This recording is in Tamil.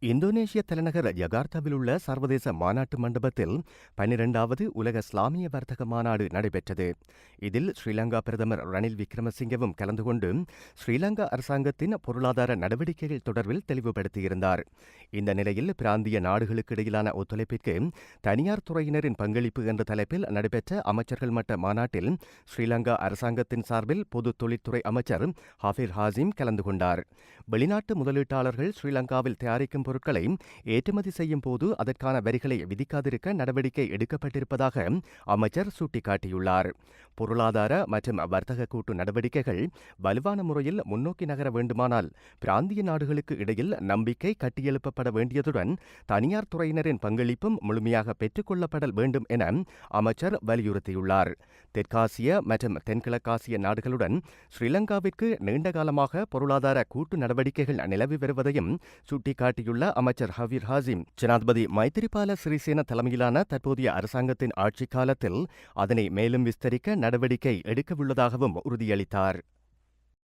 இந்தோனேஷிய தலைநகர் ஜகார்த்தாவில் உள்ள சர்வதேச மாநாட்டு மண்டபத்தில் 12வது உலக இஸ்லாமிய வர்த்தக மாநாடு நடைபெற்றது. இதில் ஸ்ரீலங்கா பிரதமர் ரணில் விக்ரமசிங்கவும் கலந்து கொண்டு ஸ்ரீலங்கா அரசாங்கத்தின் பொருளாதார நடவடிக்கைகள் தொடர்பில் தெளிவுபடுத்தியிருந்தார். இந்த நிலையில் பிராந்திய நாடுகளுக்கு இடையிலான ஒத்துழைப்பிற்கு தனியார் துறையினரின் பங்களிப்பு என்ற தலைப்பில் நடைபெற்ற அமைச்சர்கள் மட்ட மாநாட்டில் ஸ்ரீலங்கா அரசாங்கத்தின் சார்பில் பொது தொழில்துறை அமைச்சர் ஹாஃபிர் ஹாசிம் கலந்து கொண்டார். வெளிநாட்டு முதலீட்டாளர்கள் ஸ்ரீலங்காவில் தயாரிக்கும் பொருட்களை ஏற்றுமதி செய்யும் போது அதற்கான வரிகளை விதிக்காதிருக்க நடவடிக்கை எடுக்கப்பட்டிருப்பதாக அமைச்சர் சுட்டிக்காட்டியுள்ளார். பொருளாதார மற்றும் வர்த்தக கூட்டு நடவடிக்கைகள் வலுவான முறையில் முன்னோக்கி நகர வேண்டுமானால் பிராந்திய நாடுகளுக்கு இடையில் நம்பிக்கை கட்டியெழுப்பப்பட வேண்டியதுடன் தனியார் துறையினரின் பங்களிப்பும் முழுமையாக பெற்றுக் கொள்ளப்படல் வேண்டும் என அமைச்சர் வலியுறுத்தியுள்ளார். தெற்காசிய மற்றும் தென்கிழக்காசிய நாடுகளுடன் ஸ்ரீலங்காவிற்கு நீண்டகாலமாக பொருளாதார கூட்டு நடவடிக்கைகள் நிலவி வருவதையும் சுட்டிக்காட்டியுள்ள அமைச்சர் ஹபீர் ஹாசிம், ஜனாதிபதி மைத்திரிபால சிறிசேன தலைமையிலான தற்போதைய அரசாங்கத்தின் ஆட்சிக் காலத்தில் அதனை மேலும் விஸ்தரிக்க நடவடிக்கை எடுக்கவுள்ளதாகவும் உறுதியளித்தார்.